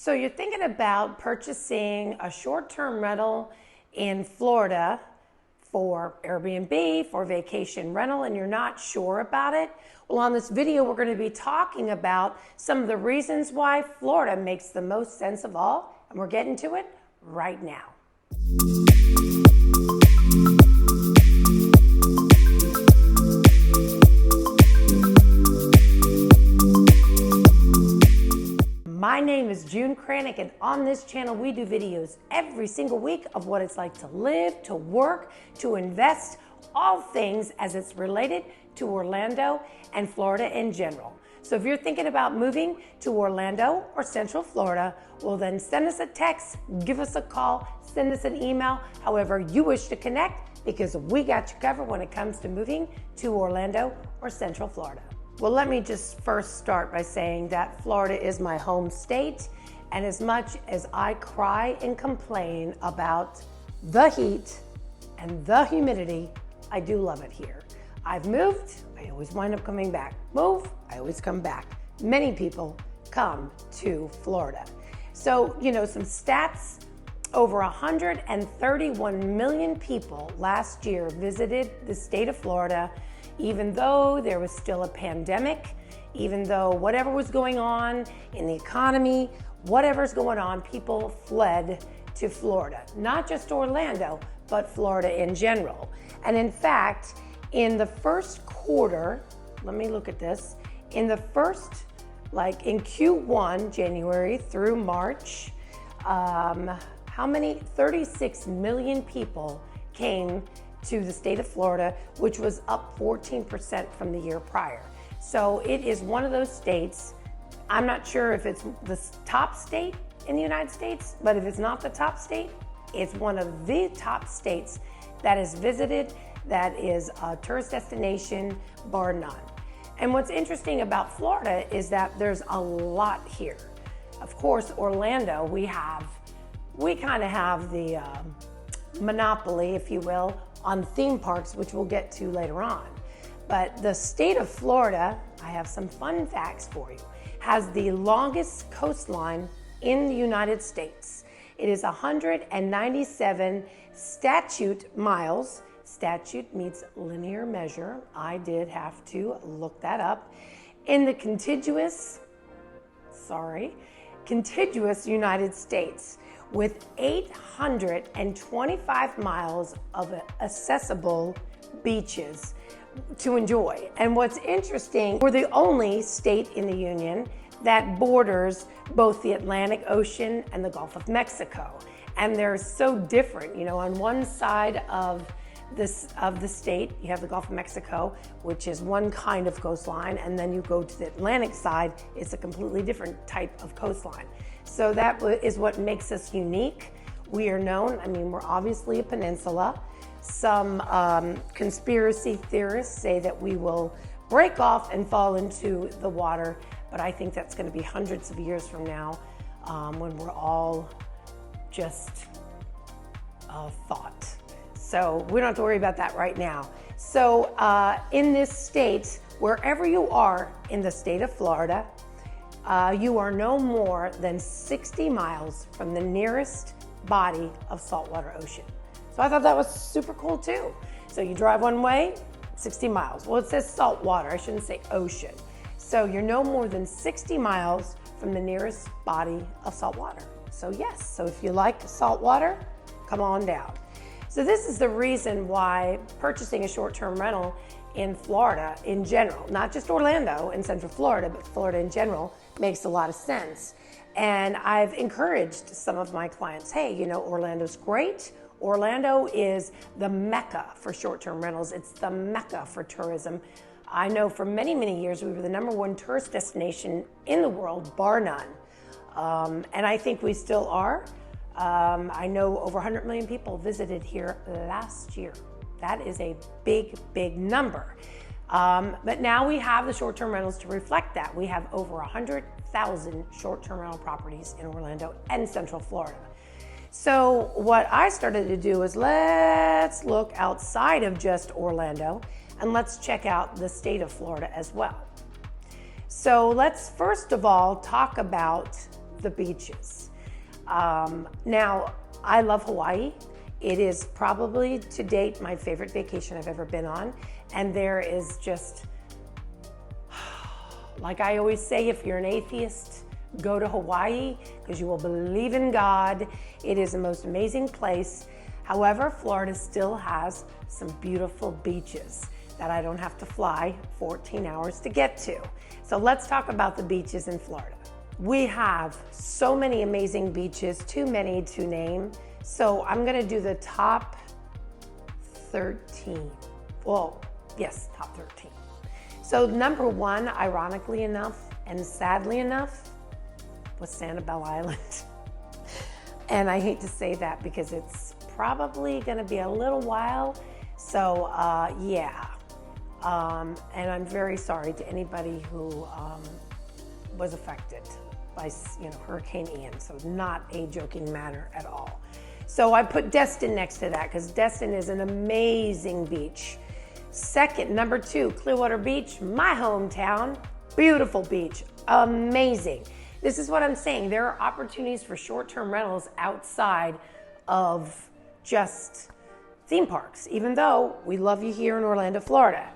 So you're thinking about purchasing a short-term rental in Florida for Airbnb, for vacation rental, and you're not sure about it? Well, on this video, we're going to be talking about some of the reasons why Florida makes the most sense of all, and we're getting to it right now. My name is June Kranick, and on this channel we do videos every single week of what it's like to live, to work, to invest, all things as it's related to Orlando and Florida in general. So if you're thinking about moving to Orlando or Central Florida, well then send us a text, give us a call, send us an email, however you wish to connect, because we got you covered when it comes to moving to Orlando or Central Florida. Well, let me just first start by saying that Florida is my home state, and as much as I cry and complain about the heat and the humidity, I do love it here. I've moved, I always wind up coming back. Move, I always come back. Many people come to Florida. So, some stats, over 131 million people last year visited the state of Florida, even though there was still a pandemic, even though whatever was going on in the economy, whatever's going on, people fled to Florida. Not just Orlando, but Florida in general. And in fact, in the first quarter, let me look at this, in Q1, January through March, how many? 36 million people came to the state of Florida, which was up 14% from the year prior. So it is one of those states, I'm not sure if it's the top state in the United States, but if it's not the top state, it's one of the top states that is visited, that is a tourist destination, bar none. And what's interesting about Florida is that there's a lot here. Of course, Orlando, we kind of have the monopoly, if you will, on theme parks, which we'll get to later on. But the state of Florida, I have some fun facts for you, has the longest coastline in the United States. It is 197 statute miles. Statute means linear measure. I did have to look that up. In the contiguous United States, with 825 miles of accessible beaches to enjoy. And what's interesting, we're the only state in the union that borders both the Atlantic Ocean and the Gulf of Mexico. And they're so different. On one side of the state, you have the Gulf of Mexico, which is one kind of coastline, and then you go to the Atlantic side, it's a completely different type of coastline. So that is what makes us unique. We are known, we're obviously a peninsula. Some conspiracy theorists say that we will break off and fall into the water, but I think that's going to be hundreds of years from now, when we're all just a thought. So we don't have to worry about that right now. So in this state, wherever you are in the state of Florida, you are no more than 60 miles from the nearest body of saltwater ocean. So I thought that was super cool too. So you drive one way, 60 miles. Well, it says saltwater, I shouldn't say ocean. So you're no more than 60 miles from the nearest body of saltwater. So yes, so if you like saltwater, come on down. So this is the reason why purchasing a short-term rental in Florida in general, not just Orlando and Central Florida, but Florida in general, makes a lot of sense. And I've encouraged some of my clients, hey, Orlando's great. Orlando is the mecca for short-term rentals. It's the mecca for tourism. I know for many, many years we were the #1 tourist destination in the world, bar none. And I think we still are. I know over 100 million people visited here last year. That is a big, big number. But now we have the short-term rentals to reflect that. We have over 100,000 short-term rental properties in Orlando and Central Florida. So what I started to do is let's look outside of just Orlando and let's check out the state of Florida as well. So let's first of all talk about the beaches. Now, I love Hawaii. It is probably to date my favorite vacation I've ever been on. And there is just, like I always say, if you're an atheist, go to Hawaii because you will believe in God. It is the most amazing place. However, Florida still has some beautiful beaches that I don't have to fly 14 hours to get to. So let's talk about the beaches in Florida. We have so many amazing beaches, too many to name. So I'm gonna do the top 13. Well, yes, top 13. So number one, ironically enough, and sadly enough, was Sanibel Island. And I hate to say that because it's probably gonna be a little while. So yeah. And I'm very sorry to anybody who was affected by Hurricane Ian. So not a joking matter at all. So I put Destin next to that because Destin is an amazing beach. Second, number two, Clearwater Beach, my hometown. Beautiful beach, amazing. This is what I'm saying. There are opportunities for short-term rentals outside of just theme parks, even though we love you here in Orlando, Florida.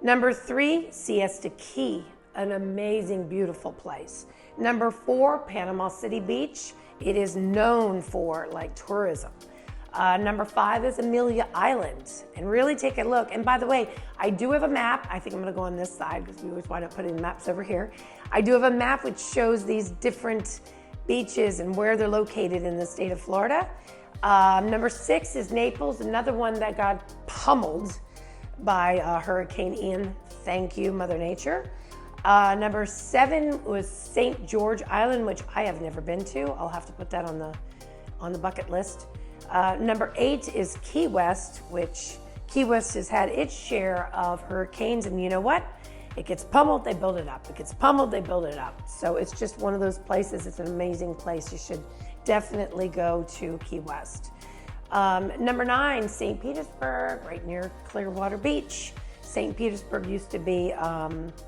Number three, Siesta Key, an amazing, beautiful place. Number four, Panama City Beach. It is known for tourism. Number five is Amelia Island, and really take a look. And by the way, I do have a map. I think I'm gonna go on this side because we always wind up putting maps over here. I do have a map which shows these different beaches and where they're located in the state of Florida. Number six is Naples, another one that got pummeled by Hurricane Ian. Thank you, Mother Nature. Number seven was St. George Island, which I have never been to. I'll have to put that on the bucket list. Number eight is Key West, which Key West has had its share of hurricanes, and you know what? It gets pummeled, they build it up. It gets pummeled, they build it up. So it's just one of those places. It's an amazing place. You should definitely go to Key West. Number nine, St. Petersburg, right near Clearwater Beach. St. Petersburg used to be,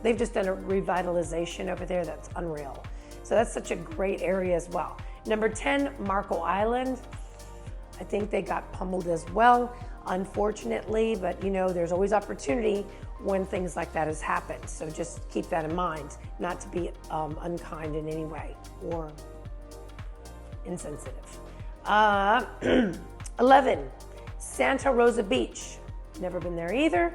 they've just done a revitalization over there that's unreal. So that's such a great area as well. Number 10, Marco Island. I think they got pummeled as well, unfortunately, but there's always opportunity when things like that has happened. So just keep that in mind, not to be unkind in any way or insensitive. 11, Santa Rosa Beach. Never been there either.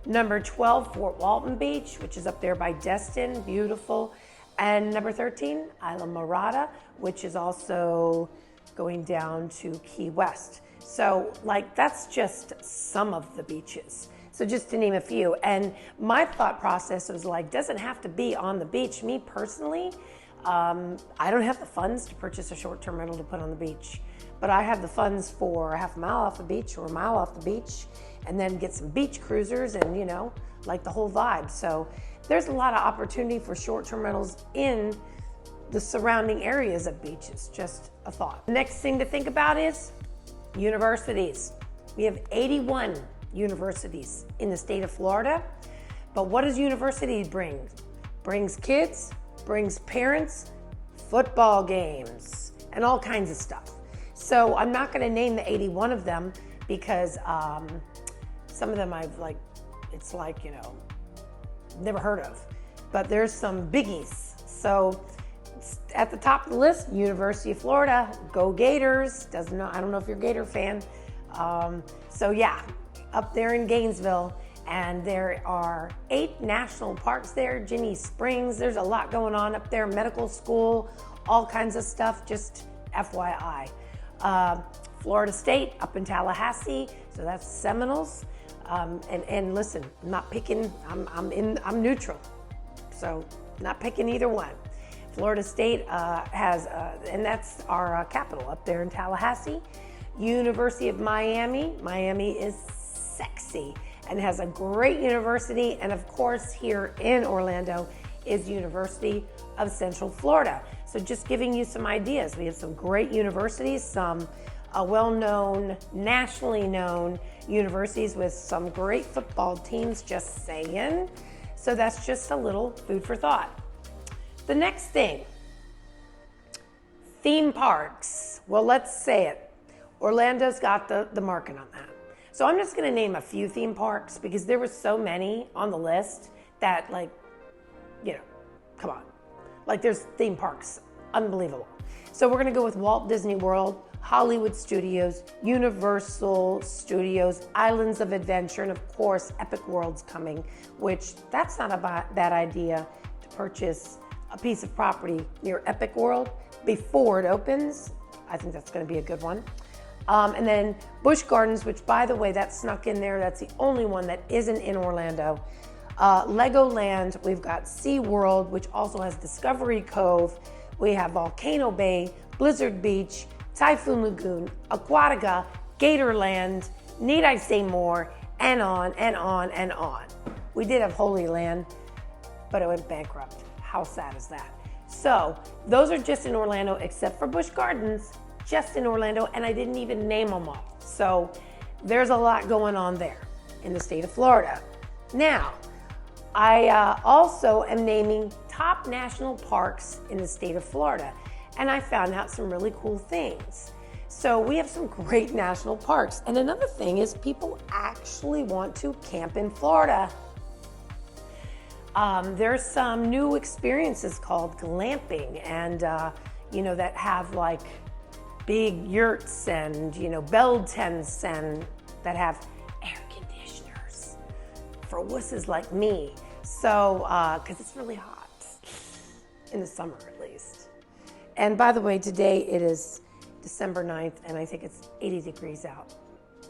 Number 12, Fort Walton Beach, which is up there by Destin, beautiful. And number 13, Isla Morada, which is also going down to Key West. So that's just some of the beaches. So just to name a few. And my thought process was doesn't have to be on the beach. Me personally, I don't have the funds to purchase a short-term rental to put on the beach, but I have the funds for a half a mile off the beach or a mile off the beach, and then get some beach cruisers and the whole vibe. So there's a lot of opportunity for short-term rentals in the surrounding areas of beaches. Just a thought. The next thing to think about is universities. We have 81 universities in the state of Florida, but what does university bring? Brings kids, brings parents, football games, and all kinds of stuff. So I'm not gonna name the 81 of them because some of them I've never heard of, but there's some biggies. So at the top of the list, University of Florida, go Gators. I don't know if you're a Gator fan. So yeah, up there in Gainesville, and there are 8 national parks there, Ginny Springs. There's a lot going on up there, medical school, all kinds of stuff, just FYI. Florida State up in Tallahassee, so that's Seminoles. And listen, I'm not picking, I'm neutral. So not picking either one. Florida State has, and that's our capital up there in Tallahassee. University of Miami. Miami is sexy and has a great university. And of course, here in Orlando is University of Central Florida. So just giving you some ideas. We have some great universities, some well-known, nationally known universities with some great football teams, just saying. So that's just a little food for thought. The next thing, Theme parks. Well, let's say it. Orlando's got the market on that. So I'm just going to name a few theme parks because there were so many on the list that, like, you know, come on. Like, there's theme parks. Unbelievable. So we're going to go with Walt Disney World, Hollywood Studios, Universal Studios, Islands of Adventure, and of course, Epic World's coming, which that's not a bad idea to purchase a piece of property near Epic World before it opens. I think that's going to be a good one. And then Busch Gardens, which, by the way, that snuck in there. That's the only one that isn't in Orlando. Legoland, we've got SeaWorld, which also has Discovery Cove. We have Volcano Bay, Blizzard Beach, Typhoon Lagoon, Aquatica, Gatorland, need I say more, and on and on and on. We did have Holy Land, but it went bankrupt. How sad is that? So those are just in Orlando, except for Busch Gardens, just in Orlando, and I didn't even name them all. So there's a lot going on there in the state of Florida. Now, I also am naming top national parks in the state of Florida, and I found out some really cool things. So we have some great national parks. And another thing is people actually want to camp in Florida. There's some new experiences called glamping, and you know, that have like big yurts and, you know, bell tents, and that have air conditioners for wusses like me. So, because it's really hot in the summer at least. And by the way, today it is December 9th, and I think it's 80 degrees out.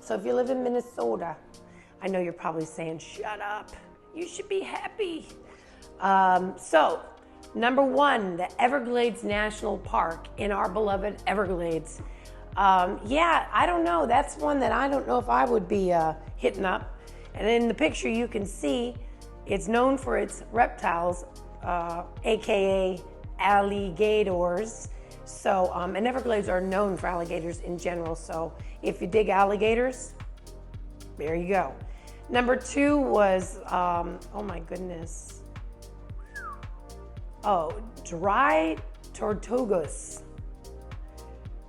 So if you live in Minnesota, I know you're probably saying, shut up, you should be happy. So, number one, the Everglades National Park in our beloved Everglades. Yeah, I don't know. That's one that I don't know if I would be hitting up. And in the picture you can see, it's known for its reptiles, AKA alligators. So, and Everglades are known for alligators in general. So if you dig alligators, there you go. Number two was, oh my goodness. Oh, Dry Tortugas.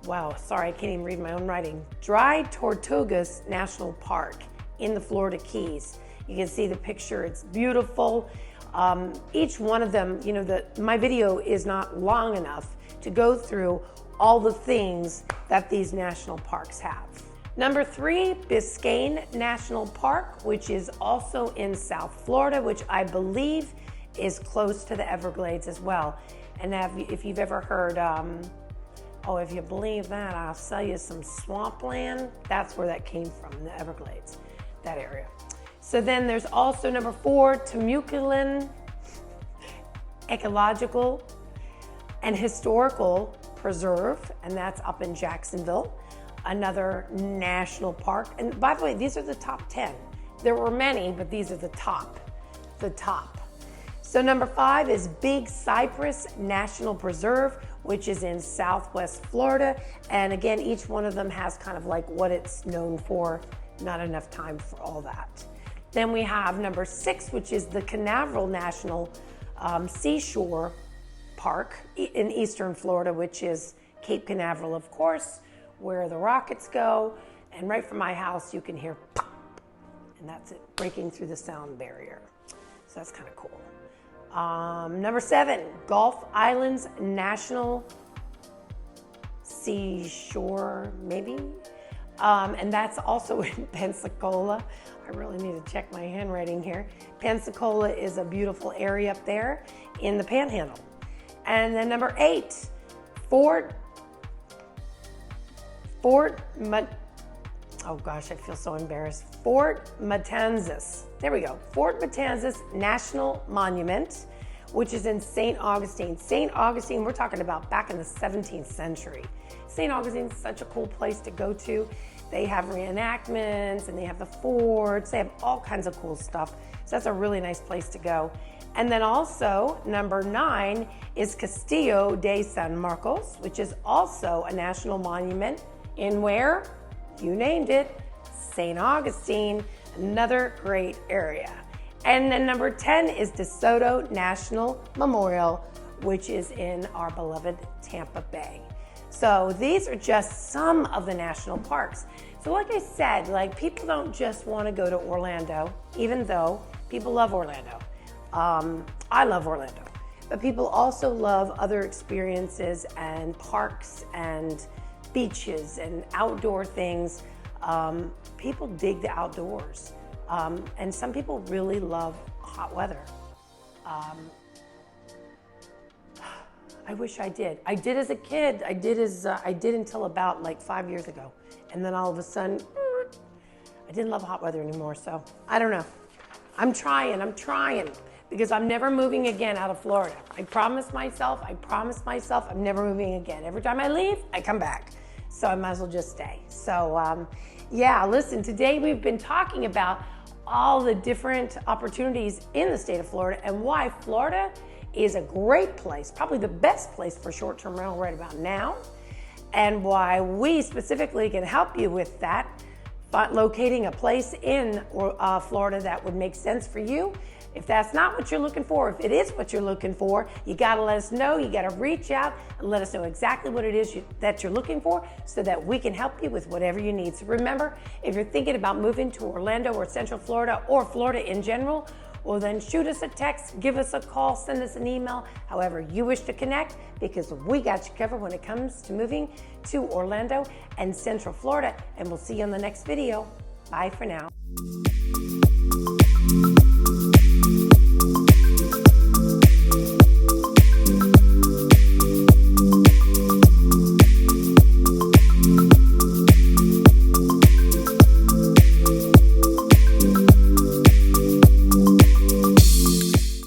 Wow, sorry, I can't even read my own writing. Dry Tortugas National Park in the Florida Keys. You can see the picture, it's beautiful. Each one of them, you know, my video is not long enough to go through all the things that these national parks have. Number three, Biscayne National Park, which is also in South Florida, which I believe is close to the Everglades as well. And if you've ever heard, oh, if you believe that, I'll sell you some swampland. That's where that came from, the Everglades, that area. So then there's also number four, Temecula Ecological and Historical Preserve, and that's up in Jacksonville, another national park. And by the way, these are the top 10. There were many, but these are the top. So number five is Big Cypress National Preserve, which is in Southwest Florida. And again, each one of them has kind of like what it's known for. Not enough time for all that. Then we have number six, which is the Canaveral National Seashore Park in Eastern Florida, which is Cape Canaveral, of course, where the rockets go. And right from my house, you can hear pop, and that's it, breaking through the sound barrier. So that's kind of cool. Number seven, Gulf Islands National Seashore, maybe? And that's also in Pensacola. I really need to check my handwriting here. Pensacola is a beautiful area up there in the Panhandle. And then number eight, Fort oh gosh, I feel so embarrassed. Fort Matanzas. There we go. Fort Matanzas National Monument, which is in St. Augustine. St. Augustine, we're talking about back in the 17th century. St. Augustine is such a cool place to go to. They have reenactments and they have the forts. They have all kinds of cool stuff. So that's a really nice place to go. And then also, number nine is Castillo de San Marcos, which is also a national monument in where? You named it, St. Augustine, another great area. And then number 10 is DeSoto National Memorial, which is in our beloved Tampa Bay. So these are just some of the national parks. So like I said, like people don't just want to go to Orlando, even though people love Orlando. I love Orlando, but people also love other experiences and parks and beaches and outdoor things. People dig the outdoors, and some people really love hot weather. I wish I did. I did as a kid. I did until about like 5 years ago, and then all of a sudden, I didn't love hot weather anymore. So I don't know. I'm trying, because I'm never moving again out of Florida. I promised myself I'm never moving again. Every time I leave, I come back. So I might as well just stay. So yeah, listen, today we've been talking about all the different opportunities in the state of Florida and why Florida is a great place, probably the best place for short-term rental right about now, and why we specifically can help you with that, locating a place in Florida that would make sense for you. If that's not what you're looking for, if it is what you're looking for, you gotta let us know. You gotta reach out and let us know exactly what it is that you're looking for so that we can help you with whatever you need. So remember, if you're thinking about moving to Orlando or Central Florida or Florida in general, well then shoot us a text, give us a call, send us an email, however you wish to connect, because we got you covered when it comes to moving to Orlando and Central Florida. And we'll see you on the next video. Bye for now.